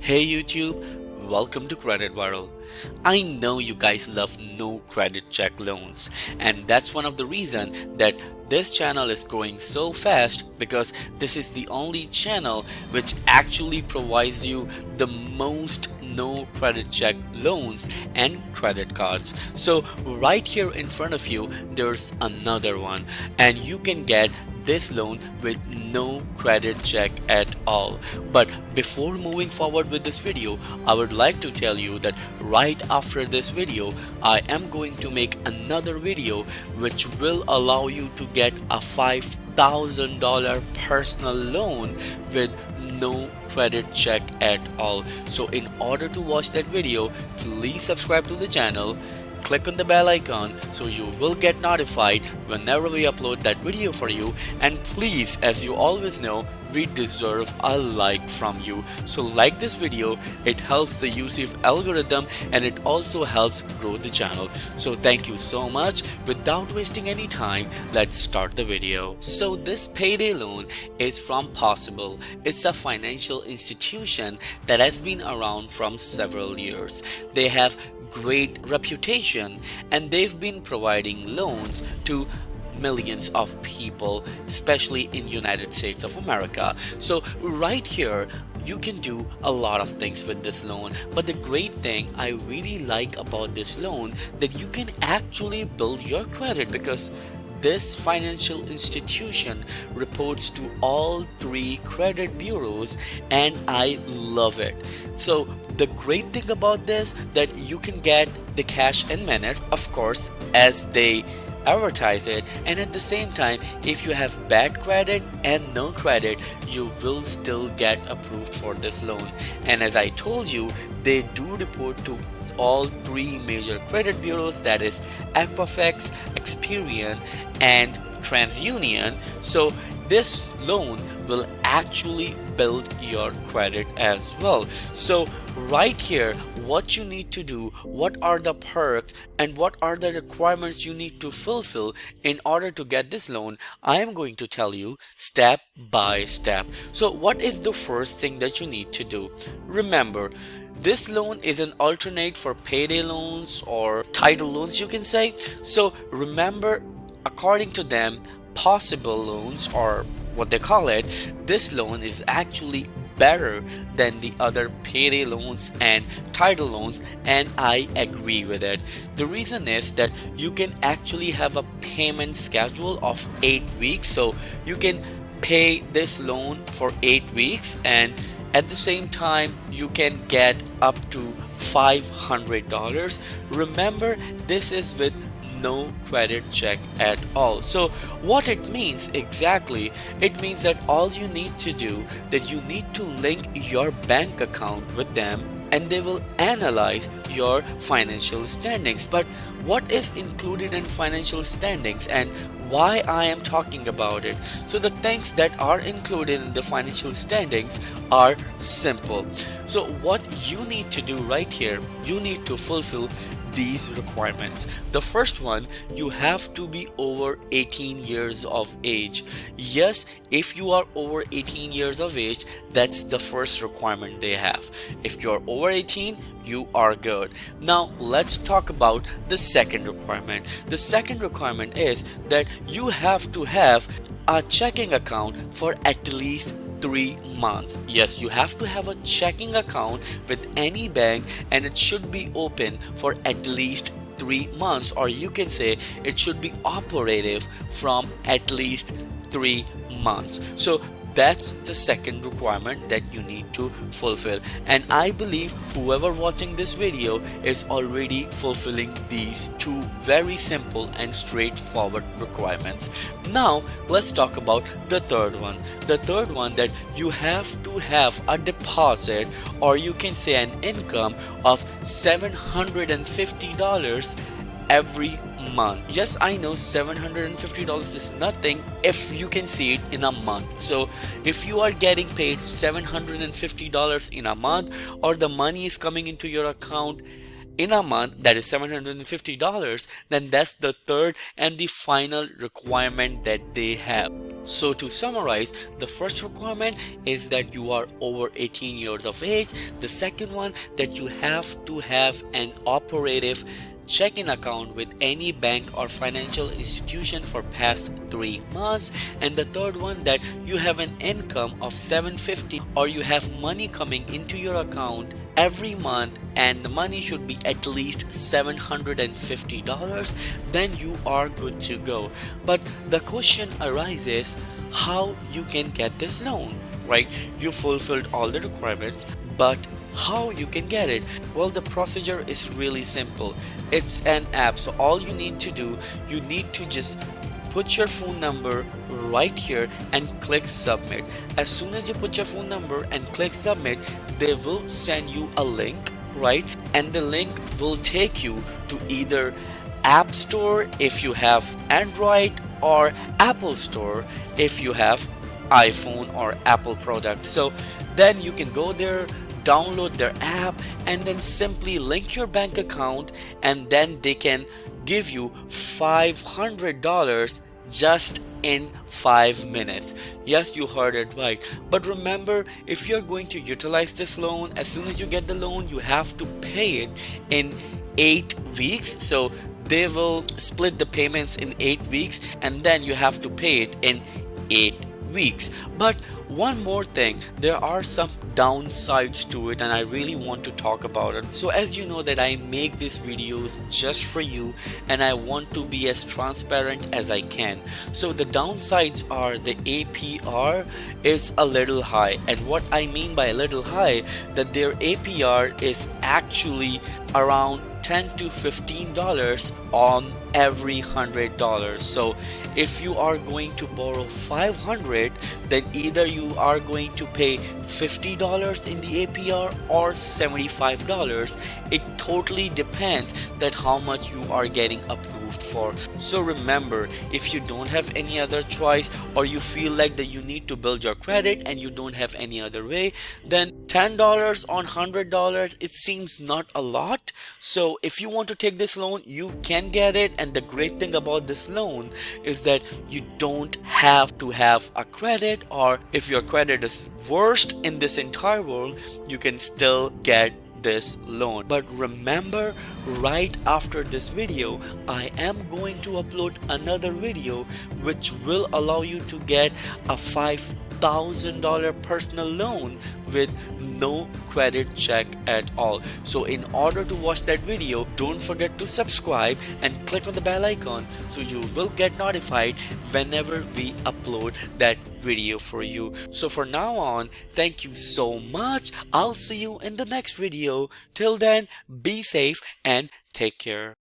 Hey YouTube, welcome to Credit World. I know you guys love no credit check loans, and that's one of the reasons that this channel is growing so fast, because this is the only channel which actually provides you the most no credit check loans and credit cards. So right here in front of you there's another one, and you can get this loan with no credit check at all. But before moving forward with this video, I would like to tell you that right after this video I am going to make another video which will allow you to get a $5,000 personal loan with no credit check at all. So in order to watch that video, please subscribe to the channel, click on the bell icon so you will get notified whenever we upload that video for you, and please, as you always know, we deserve a like from you. So like this video, it helps the YouTube algorithm and it also helps grow the channel. So thank you so much. Without wasting any time, let's start the video. So this payday loan is from Possible. It's a financial institution that has been around from several years. They have great reputation and they've been providing loans to millions of people, especially in United States of America. So right here you can do a lot of things with this loan, but the great thing I really like about this loan that you can actually build your credit, because this financial institution reports to all three credit bureaus and I love it. So the great thing about this that you can get the cash in minutes, of course, as they advertise it, and at the same time, if you have bad credit and no credit, you will still get approved for this loan. And as I told you, they do report to all three major credit bureaus, that is Equifax, Experian and TransUnion. So this loan will actually build your credit as well. So right here, what you need to do, what are the perks and what are the requirements you need to fulfill in order to get this loan, I am going to tell you step by step. So what is the first thing that you need to do? Remember, this loan is an alternate for payday loans or title loans, you can say. So remember, according to them, Possible loans, or what they call it, this loan is actually better than the other payday loans and title loans, and I agree with it. The reason is that you can actually have a payment schedule of 8 weeks, so you can pay this loan for 8 weeks, and at the same time you can get up to $500. Remember, this is with no credit check at all. So what it means exactly, it means that all you need to do, that you need to link your bank account with them and they will analyze your financial standings. But what is included in financial standings and why I am talking about it? So the things that are included in the financial standings are simple. So what you need to do right here, you need to fulfill these requirements. The first one, you have to be over 18 years of age. Yes, if you are over 18 years of age, that's the first requirement they have. If you're over 18, you are good. Now let's talk about the second requirement. The second requirement is that you have to have a checking account for at least 3 months. Yes, you have to have a checking account with any bank and it should be open for at least 3 months, or you can say it should be operative from at least 3 months. So that's the second requirement that you need to fulfill, and I believe whoever watching this video is already fulfilling these two very simple and straightforward requirements. Now let's talk about the third one. The third one, that you have to have a deposit, or you can say an income of $750 every month. Yes, I know $750 is nothing if you can see it in a month. So if you are getting paid $750 in a month, or the money is coming into your account in a month, that is $750, then that's the third and the final requirement that they have. So to summarize, the first requirement is that you are over 18 years of age. The second one, that you have to have an operative checking account with any bank or financial institution for past 3 months, and the third one, that you have an income of 750 or you have money coming into your account every month and the money should be at least $750, then you are good to go. But the question arises, how you can get this loan, right? You fulfilled all the requirements, but how you can get it? Well, the procedure is really simple. It's an app, so all you need to do, you need to just put your phone number right here and click submit. As soon as you put your phone number and click submit, they will send you a link, right? And the link will take you to either App Store if you have Android, or Apple Store if you have iPhone or Apple product. So then you can go there, download their app, and then simply link your bank account, and then they can give you $500 just in 5 minutes. Yes, you heard it right. But remember, if you're going to utilize this loan, as soon as you get the loan, you have to pay it in 8 weeks. So they will split the payments in 8 weeks, and then you have to pay it in 8 weeks. But one more thing, there are some downsides to it and I really want to talk about it. So as you know that I make these videos just for you and I want to be as transparent as I can. So the downsides are the APR is a little high, and what I mean by a little high, that their APR is actually around $10 to $15 on every $100. So if you are going to borrow 500, then either you are going to pay $50 in the APR or $75. It totally depends that how much you are getting approved for. So remember, if you don't have any other choice, or you feel like that you need to build your credit and you don't have any other way, then $10 on $100, it seems not a lot. So if you want to take this loan, you can get it. And the great thing about this loan is that you don't have to have a credit, or if your credit is worst in this entire world, you can still get this loan. But remember, right after this video, I am going to upload another video which will allow you to get a $5,000 personal loan with no credit check at all. So in order to watch that video, don't forget to subscribe and click on the bell icon so you will get notified whenever we upload that video for you. So for now on, thank you so much. I'll see you in the next video. Till then, be safe and take care.